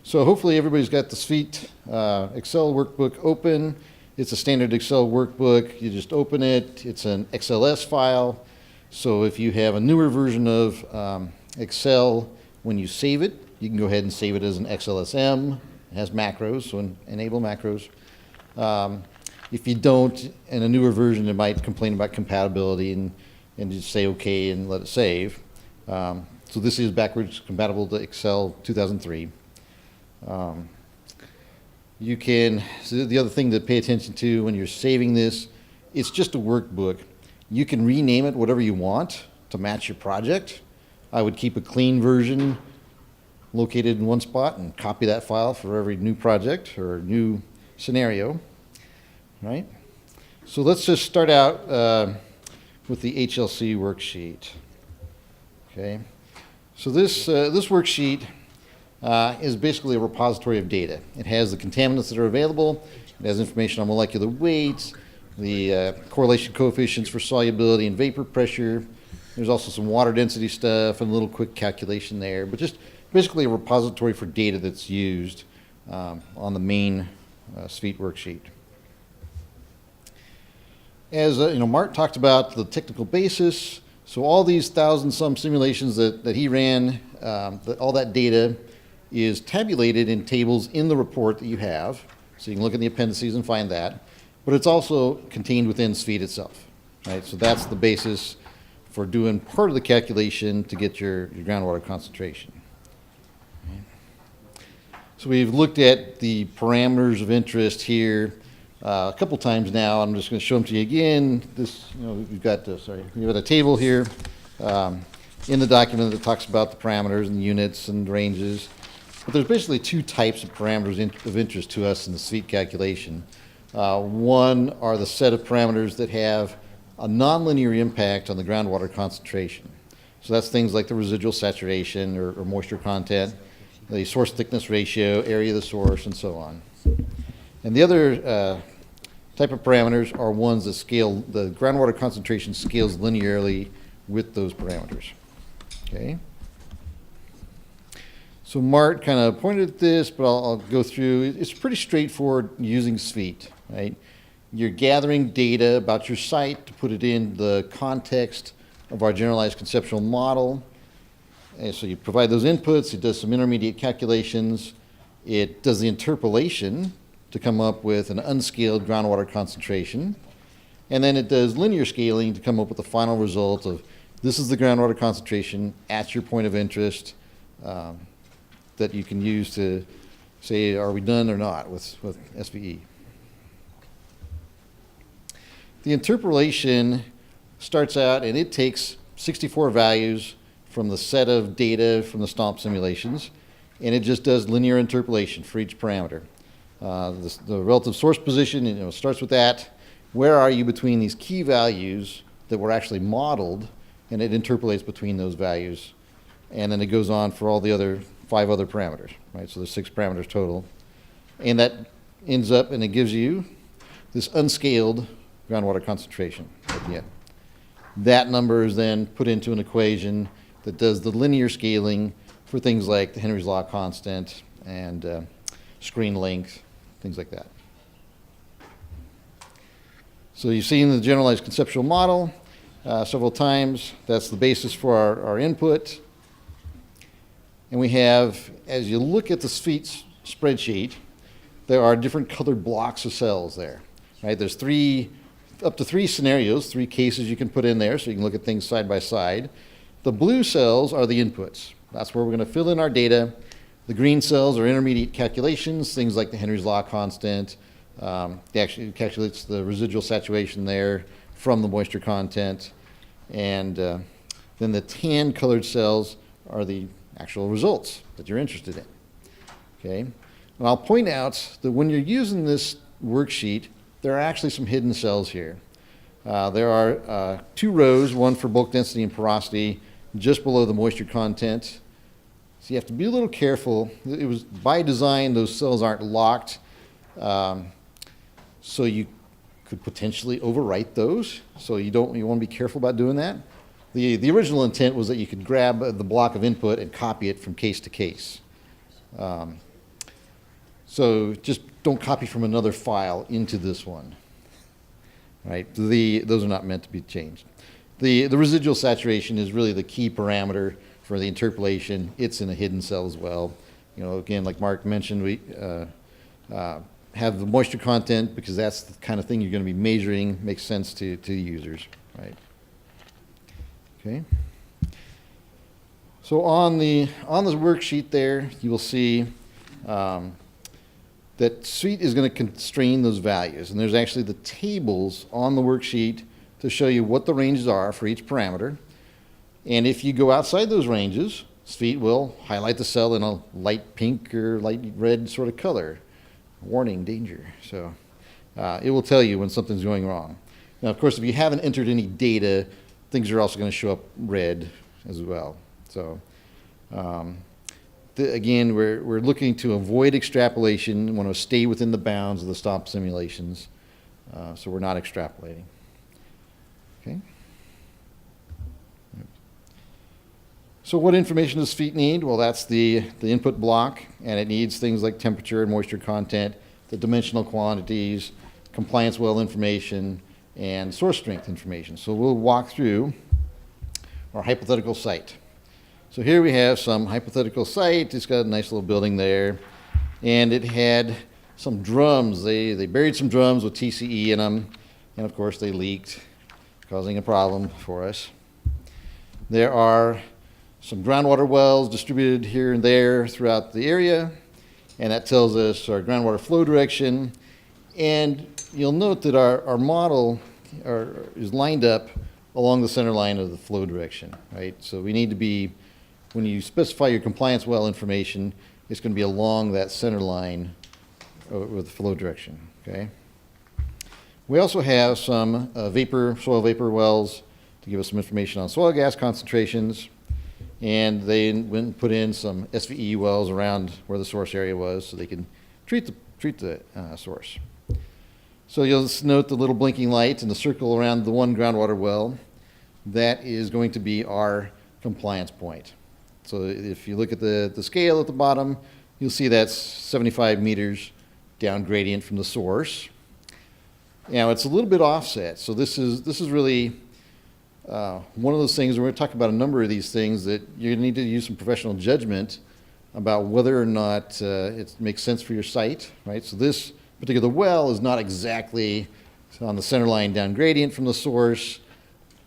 So hopefully everybody's got the SVEET Excel workbook open. It's a standard Excel workbook. You just open it. It's an XLS file. So if you have a newer version of Excel, when you save it, you can go ahead and save it as an XLSM. It has macros, so enable macros. If you don't, in a newer version, it might complain about compatibility and just say OK and let it save. So this is backwards compatible to Excel 2003. You can, so the other thing to pay attention to when you're saving this, it's just a workbook. You can rename it whatever you want to match your project. I would keep a clean version located in one spot and copy that file for every new project or new scenario, right? So let's just start out with the HLC worksheet, okay? So this worksheet is basically a repository of data. It has the contaminants that are available. It has information on molecular weights, the correlation coefficients for solubility and vapor pressure. There's also some water density stuff and a little quick calculation there, but just basically a repository for data that's used on the main SVEET worksheet. As Mark talked about the technical basis, so all these 1,000-some simulations that he ran, all that data is tabulated in tables in the report that you have. So you can look at the appendices and find that. But it's also contained within SVEET itself, right? So that's the basis for doing part of the calculation to get your groundwater concentration. Right. So we've looked at the parameters of interest here a couple times now. I'm just going to show them to you again. This, we've got a table here in the document that talks about the parameters and units and ranges. But there's basically two types of parameters of interest to us in the SVEET calculation. One are the set of parameters that have a nonlinear impact on the groundwater concentration. So that's things like the residual saturation or moisture content, the source thickness ratio, area of the source, and so on. And the other type of parameters are ones that scale, the groundwater concentration scales linearly with those parameters. Okay. So Mart kind of pointed at this, but I'll go through. It's pretty straightforward using SVEET, right? You're gathering data about your site to put it in the context of our generalized conceptual model. And so you provide those inputs, it does some intermediate calculations, it does the interpolation to come up with an unscaled groundwater concentration, and then it does linear scaling to come up with the final result of this is the groundwater concentration at your point of interest that you can use to say, are we done or not with SVE? The interpolation starts out and it takes 64 values from the set of data from the STOMP simulations, and it just does linear interpolation for each parameter. The relative source position, starts with that. Where are you between these key values that were actually modeled, and it interpolates between those values. And then it goes on for all the other 5 other parameters, right? So there's 6 parameters total. And that ends up, and it gives you this unscaled groundwater concentration at the end. That number is then put into an equation that does the linear scaling for things like the Henry's Law constant and screen length, things like that. So you've seen the generalized conceptual model several times. That's the basis for our input. And we have, as you look at the SVEET spreadsheet, there are different colored blocks of cells there, right? There's up to 3 scenarios, 3 cases you can put in there so you can look at things side by side. The blue cells are the inputs. That's where we're going to fill in our data. The green cells are intermediate calculations, things like the Henry's Law constant. It actually calculates the residual saturation there from the moisture content. And then the tan colored cells are the actual results that you're interested in. Okay? And I'll point out that when you're using this worksheet, there are actually some hidden cells here. There are 2 rows, one for bulk density and porosity, just below the moisture content. So you have to be a little careful. It was by design, those cells aren't locked. So you could potentially overwrite those. So you want to be careful about doing that. The original intent was that you could grab the block of input and copy it from case to case. So just don't copy from another file into this one, right? Those are not meant to be changed. The residual saturation is really the key parameter for the interpolation. It's in a hidden cell as well. You know, again, like Mark mentioned, we have the moisture content because that's the kind of thing you're going to be measuring. Makes sense to users, right? Okay. So on the worksheet there, you will see that SVEET is going to constrain those values. And there's actually the tables on the worksheet to show you what the ranges are for each parameter. And if you go outside those ranges, SVEET will highlight the cell in a light pink or light red sort of color. Warning, danger. So it will tell you when something's going wrong. Now, of course, if you haven't entered any data, things are also going to show up red as well. So again, we're looking to avoid extrapolation. We want to stay within the bounds of the stop simulations. So we're not extrapolating. Okay. So what information does SVEET need? Well, that's the input block, and it needs things like temperature and moisture content, the dimensional quantities, compliance well information, and source strength information. So we'll walk through our hypothetical site. So here we have some hypothetical site. It's got a nice little building there, and it had some drums. They buried some drums with TCE in them, and of course they leaked, causing a problem for us. There are some groundwater wells distributed here and there throughout the area, and that tells us our groundwater flow direction. And you'll note that our model is lined up along the center line of the flow direction, right? So we need to be, when you specify your compliance well information, it's going to be along that center line with the flow direction, okay? We also have some soil vapor wells to give us some information on soil gas concentrations. And they went and put in some SVE wells around where the source area was so they can treat the source. So you'll just note the little blinking light and the circle around the one groundwater well. That is going to be our compliance point. So if you look at the scale at the bottom, you'll see that's 75 meters down gradient from the source. Now it's a little bit offset. So this is really one of those things, we're going to talk about a number of these things that you need to use some professional judgment about whether or not it makes sense for your site, right? So this particular well is not exactly on the center line down gradient from the source,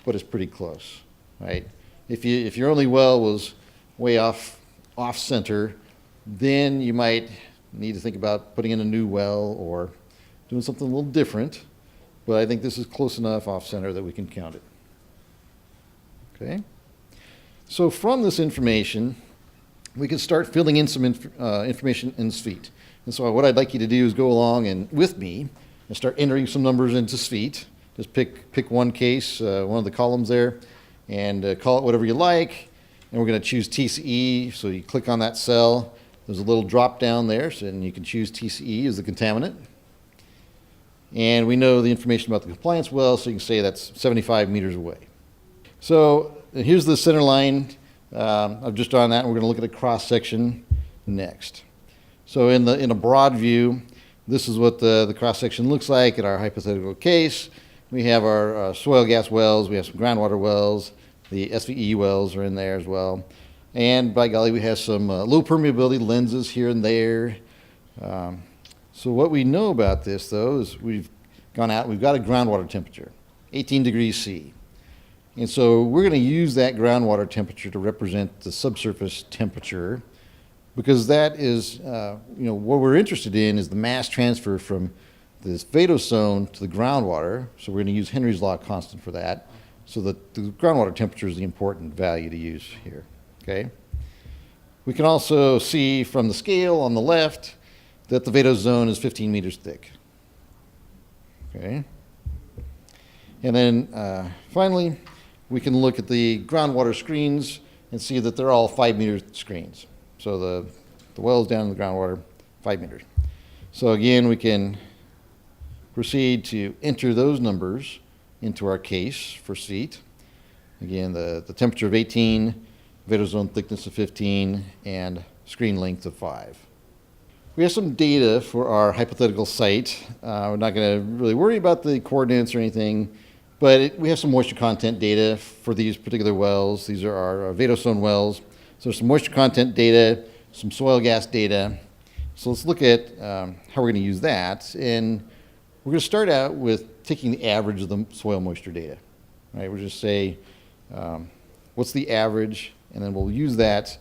but it's pretty close, right? If your only well was way off center, then you might need to think about putting in a new well or doing something a little different. But I think this is close enough off center that we can count it. Okay. So from this information, we can start filling in some information in SVEET. And so what I'd like you to do is go along and with me and start entering some numbers into SVEET. Just pick one case, one of the columns there, and call it whatever you like. And we're going to choose TCE. So you click on that cell. There's a little drop down there, and you can choose TCE as the contaminant. And we know the information about the compliance well, so you can say that's 75 meters away. So here's the center line. I've just drawn that, and we're going to look at a cross section next. So in a broad view, this is what the cross section looks like in our hypothetical case. We have our soil gas wells, we have some groundwater wells, the SVE wells are in there as well. And by golly, we have some low permeability lenses here and there. So what we know about this, though, is we've got a groundwater temperature, 18 degrees C. And so we're going to use that groundwater temperature to represent the subsurface temperature, because that is, what we're interested in is the mass transfer from this Vadose zone to the groundwater. So we're going to use Henry's law constant for that. So that the groundwater temperature is the important value to use here, okay? We can also see from the scale on the left that the Vadose zone is 15 meters thick, okay? And then finally, we can look at the groundwater screens and see that they're all 5 meter screens. So the well is down in the groundwater, 5 meters. So again, we can proceed to enter those numbers into our case for SVEET. Again, the temperature of 18, Vadose zone thickness of 15, and screen length of 5. We have some data for our hypothetical site. We're not going to really worry about the coordinates or anything, but we have some moisture content data for these particular wells. These are our Vadose zone wells. So there's some moisture content data, some soil gas data. So let's look at how we're going to use that. And we're going to start out with taking the average of the soil moisture data. Right? We'll just say, what's the average? And then we'll use that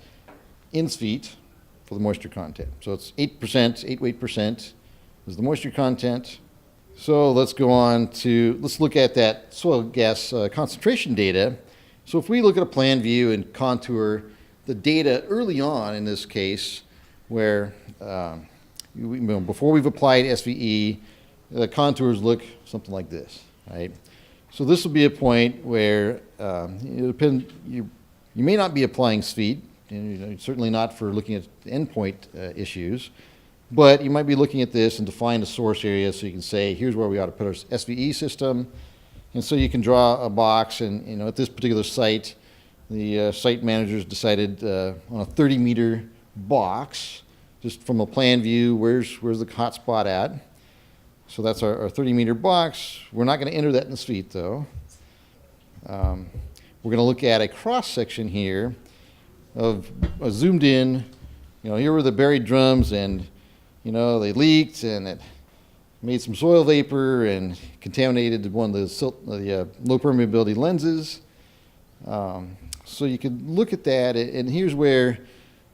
in SVEET for the moisture content. So it's 8%, 8 to 8% is the moisture content. So let's go on to, let's look at that soil gas concentration data. So if we look at a plan view and contour the data early on in this case, where before we've applied SVE, the contours look something like this, right? So this will be a point where you may not be applying SVEET, and certainly not for looking at endpoint issues, but you might be looking at this and define a source area so you can say, here's where we ought to put our SVE system. And so you can draw a box, and at this particular site, the site managers decided on a 30-meter box, just from a plan view, where's the hot spot at. So that's our 30-meter box. We're not going to enter that in the SVEET, though. We're going to look at a cross-section here of zoomed in, here were the buried drums, and they leaked and it made some soil vapor and contaminated one of the low permeability lenses. So you can look at that, and here's where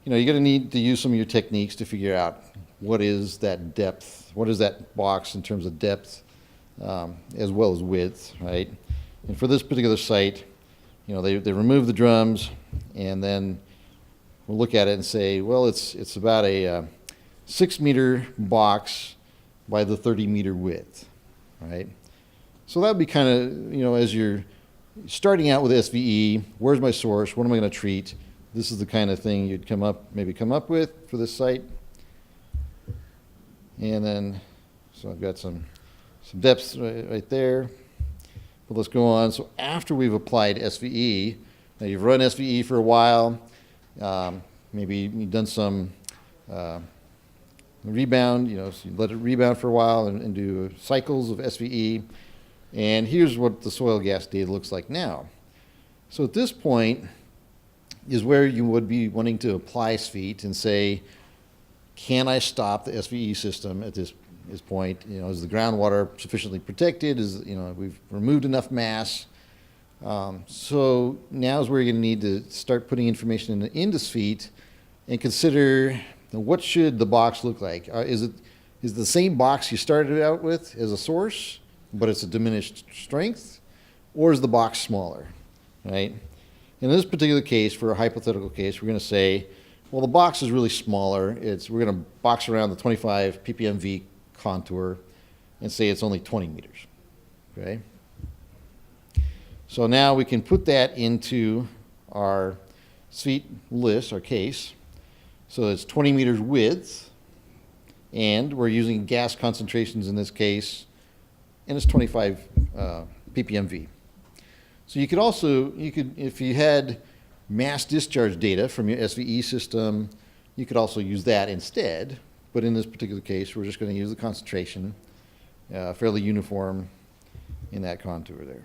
you're going to need to use some of your techniques to figure out what is that depth, what is that box in terms of depth as well as width, right? And for this particular site, they removed the drums, and then we'll look at it and say, well, it's about a 6-meter box by the 30-meter width, right? So that would be kind of, as you're starting out with SVE, where's my source? What am I going to treat? This is the kind of thing you'd come up with for this site. And then, so I've got some depths right there. But let's go on. So after we've applied SVE, now you've run SVE for a while, maybe you've done some rebound, so you let it rebound for a while and do cycles of SVE. And here's what the soil gas data looks like now. So at this point is where you would be wanting to apply SVEET and say, can I stop the SVE system at this point? Is the groundwater sufficiently protected? We've removed enough mass? So now is where you're going to need to start putting information into SVEET and consider what should the box look like. Is the same box you started out with as a source, but it's a diminished strength, or is the box smaller, right? In this particular case, for a hypothetical case, we're going to say, well, the box is really smaller. We're going to box around the 25 ppmv contour and say it's only 20 meters, okay? So now we can put that into our SVEET list, our case. So it's 20 meters width, and we're using gas concentrations in this case, and it's 25 ppmv. So you could, if you had mass discharge data from your SVE system, you could also use that instead. But in this particular case, we're just going to use the concentration, fairly uniform in that contour there.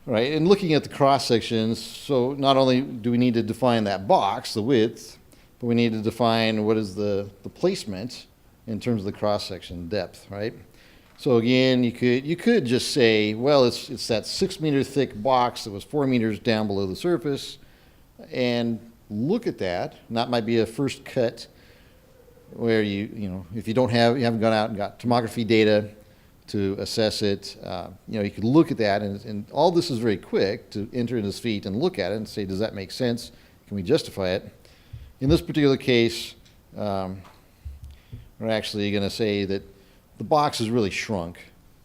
All right, and looking at the cross sections, so not only do we need to define that box, the width, but we need to define what is the placement in terms of the cross section depth, right? So again, you could just say, well, it's that 6-meter thick box that was 4 meters down below the surface, and look at that. And that might be a first cut where if you haven't gone out and got tomography data to assess it, you could look at that, and all this is very quick to enter into SVEET and look at it and say, does that make sense? Can we justify it? In this particular case, we're actually going to say that the box has really shrunk.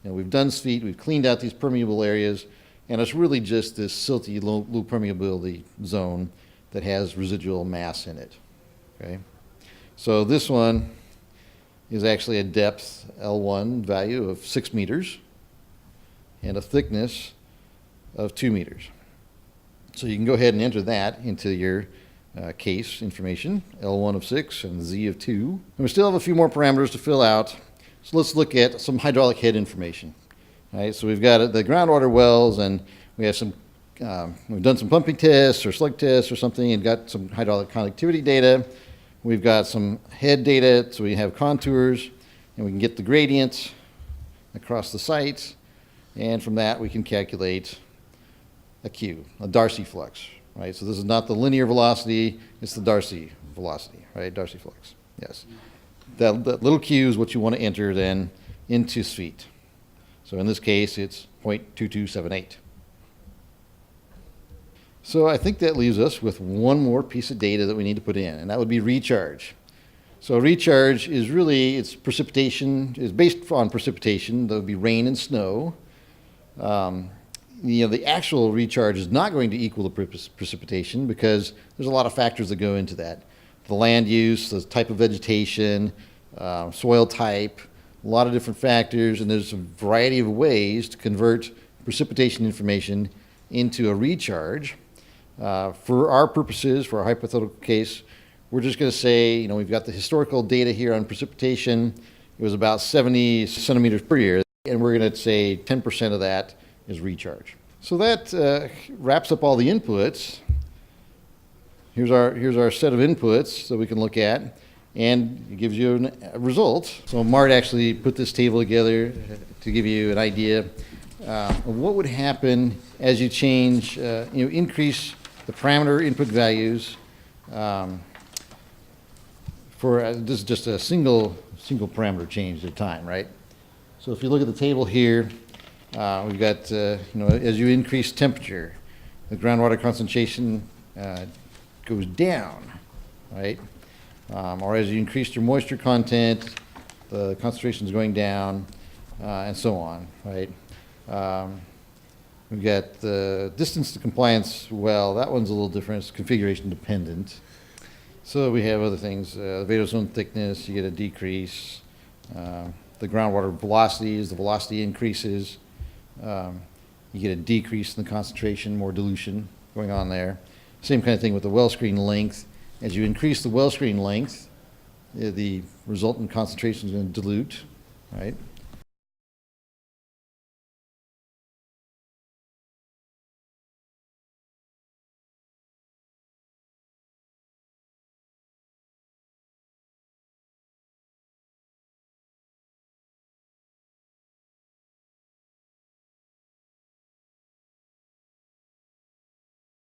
We've done SVEET, we've cleaned out these permeable areas, and it's really just this silty, low permeability zone that has residual mass in it. Okay, so this one is actually a depth L1 value of 6 meters and a thickness of 2 meters. So you can go ahead and enter that into your case information, L1 of 6 and Z of 2. And we still have a few more parameters to fill out. So let's look at some hydraulic head information. All right, so we've got the groundwater wells, and we have some, we've done some pumping tests or slug tests or something and got some hydraulic conductivity data. We've got some head data, so we have contours, and we can get the gradients across the site. And from that, we can calculate a Q, a Darcy flux, right? So this is not the linear velocity, it's the Darcy velocity, right? Darcy flux, yes. That little Q is what you want to enter then into SVEET. So in this case, it's 0.2278. So I think that leaves us with one more piece of data that we need to put in, and that would be recharge. So recharge is really, it's precipitation, is based on precipitation. That would be rain and snow. The actual recharge is not going to equal the precipitation because there's a lot of factors that go into that. The land use, the type of vegetation, soil type, a lot of different factors, and there's a variety of ways to convert precipitation information into a recharge. For our purposes, for our hypothetical case, we're just going to say, we've got the historical data here on precipitation. It was about 70 centimeters per year, and we're going to say 10% of that is recharge. So that wraps up all the inputs. Here's our set of inputs that we can look at, and it gives you a result. So Mart actually put this table together to give you an idea of what would happen as you change, increase the parameter input values for this is just a single parameter change at a time, right? So if you look at the table here, we've got, as you increase temperature, the groundwater concentration goes down, right? Or as you increase your moisture content, the concentration is going down, and so on, right? We've got the distance to compliance well. That one's a little different. It's configuration dependent. So we have other things. The Vadose zone thickness, you get a decrease. The groundwater velocity, as the velocity increases, you get a decrease in the concentration, more dilution going on there. Same kind of thing with the well screen length. As you increase the well screen length, the resultant concentration is going to dilute, right?